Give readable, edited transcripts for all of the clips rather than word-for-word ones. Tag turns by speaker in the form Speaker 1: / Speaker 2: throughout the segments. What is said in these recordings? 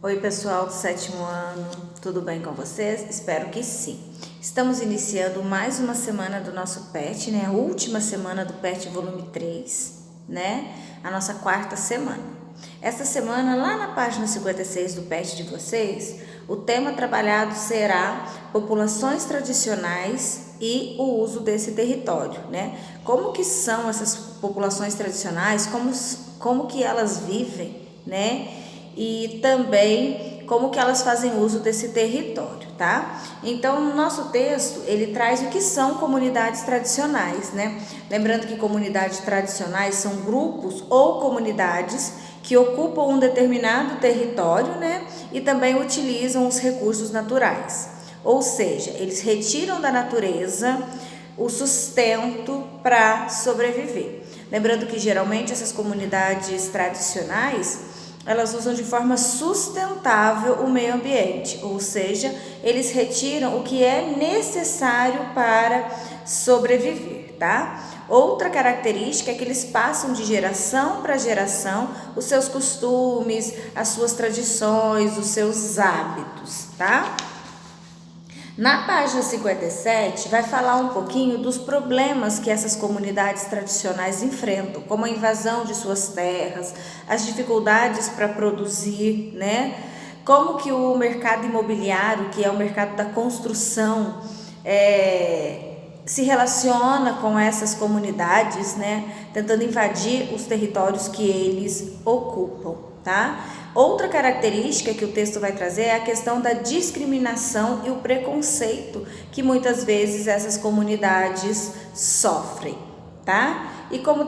Speaker 1: Oi pessoal do 7º ano, tudo bem com vocês? Espero que sim. Estamos iniciando mais uma semana do nosso PET, né? A última semana do PET volume 3, né? A nossa 4ª semana. Esta semana, lá na página 56 do PET de vocês, o tema trabalhado será populações tradicionais e o uso desse território, né? Como que são essas populações tradicionais, como que elas vivem, né? E também como que elas fazem uso desse território, tá? Então, no nosso texto, ele traz o que são comunidades tradicionais, né? Lembrando que comunidades tradicionais são grupos ou comunidades que ocupam um determinado território, né? E também utilizam os recursos naturais. Ou seja, eles retiram da natureza o sustento para sobreviver. Lembrando que geralmente essas comunidades tradicionais elas usam de forma sustentável o meio ambiente, ou seja, eles retiram o que é necessário para sobreviver, tá? Outra característica é que eles passam de geração para geração os seus costumes, as suas tradições, os seus hábitos, tá? Na página 57, vai falar um pouquinho dos problemas que essas comunidades tradicionais enfrentam, como a invasão de suas terras, as dificuldades para produzir, né? Como que o mercado imobiliário, que é o mercado da construção, se relaciona com essas comunidades, né? Tentando invadir os territórios que eles ocupam, tá? Outra característica que o texto vai trazer é a questão da discriminação e o preconceito que muitas vezes essas comunidades sofrem, tá? E como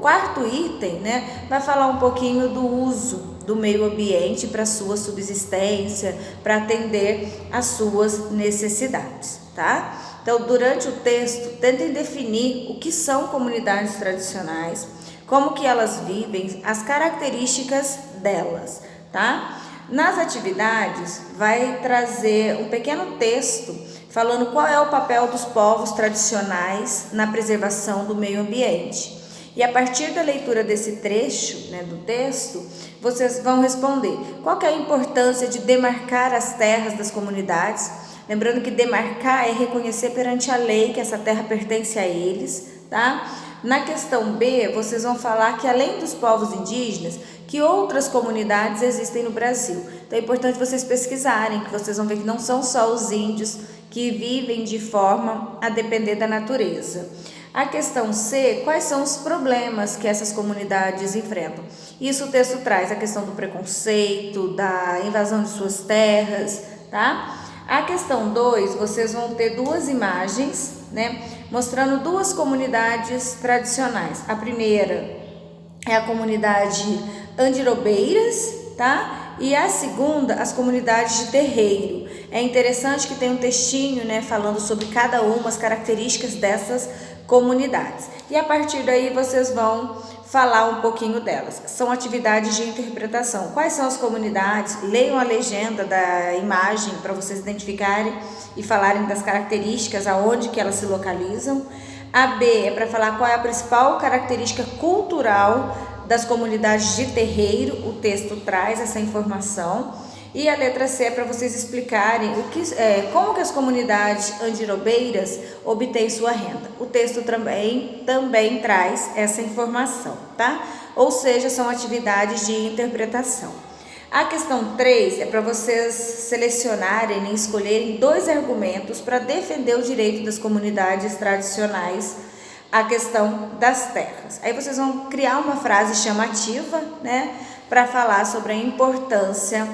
Speaker 1: quarto item, né, vai falar um pouquinho do uso do meio ambiente para sua subsistência, para atender às suas necessidades, tá? Então, durante o texto, tentem definir o que são comunidades tradicionais, como que elas vivem, as características delas, tá? Nas atividades, vai trazer um pequeno texto falando qual é o papel dos povos tradicionais na preservação do meio ambiente. E a partir da leitura desse trecho, né, do texto, vocês vão responder qual que é a importância de demarcar as terras das comunidades. Lembrando que demarcar é reconhecer perante a lei que essa terra pertence a eles, tá? Na questão B, vocês vão falar que além dos povos indígenas, que outras comunidades existem no Brasil. Então é importante vocês pesquisarem, que vocês vão ver que não são só os índios que vivem de forma a depender da natureza. A questão C, quais são os problemas que essas comunidades enfrentam? Isso o texto traz a questão do preconceito, da invasão de suas terras, tá? A questão 2, vocês vão ter duas imagens, né, mostrando duas comunidades tradicionais. A primeira é a comunidade Andirobeiras, tá? E a segunda, as comunidades de terreiro. É interessante que tem um textinho, né, falando sobre cada uma, as características dessas comunidades. E a partir daí vocês vão falar um pouquinho delas. São atividades de interpretação. Quais são as comunidades? Leiam a legenda da imagem para vocês identificarem e falarem das características, aonde que elas se localizam. A B é para falar qual é a principal característica cultural das comunidades de terreiro. O texto traz essa informação. E a letra C é para vocês explicarem como que as comunidades andirobeiras obtêm sua renda. O texto também traz essa informação, tá? Ou seja, são atividades de interpretação. A questão 3 é para vocês selecionarem e escolherem 2 argumentos para defender o direito das comunidades tradicionais à questão das terras. Aí vocês vão criar uma frase chamativa, né, para falar sobre a importância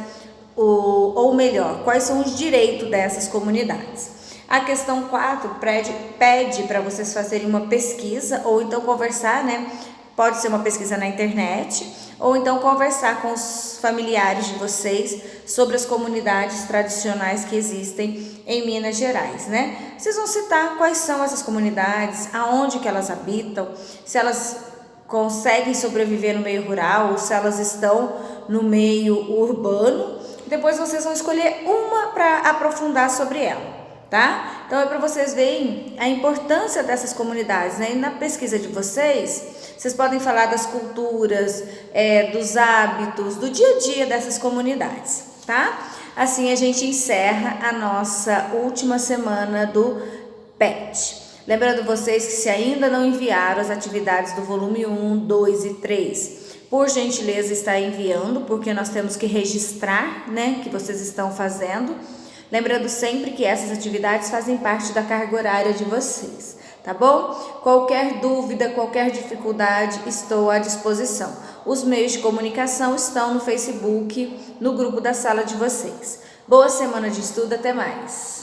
Speaker 1: ou melhor, quais são os direitos dessas comunidades. A questão 4 pede para vocês fazerem uma pesquisa ou então conversar, né? Pode ser uma pesquisa na internet ou então conversar com os familiares de vocês sobre as comunidades tradicionais que existem em Minas Gerais, né? Vocês vão citar quais são essas comunidades, aonde que elas habitam, se elas conseguem sobreviver no meio rural ou se elas estão no meio urbano. Depois vocês vão escolher uma para aprofundar sobre ela, tá? Então é para vocês verem a importância dessas comunidades, né? E na pesquisa de vocês, Vocês podem falar das culturas, dos hábitos, do dia a dia dessas comunidades, tá? Assim a gente encerra a nossa última semana do PET. Lembrando vocês que se ainda não enviaram as atividades do volume 1, 2 e 3, por gentileza está enviando, porque nós temos que registrar, né, que vocês estão fazendo. Lembrando sempre que essas atividades fazem parte da carga horária de vocês, tá bom? Qualquer dúvida, qualquer dificuldade, estou à disposição. Os meios de comunicação estão no Facebook, no grupo da sala de vocês. Boa semana de estudo, até mais!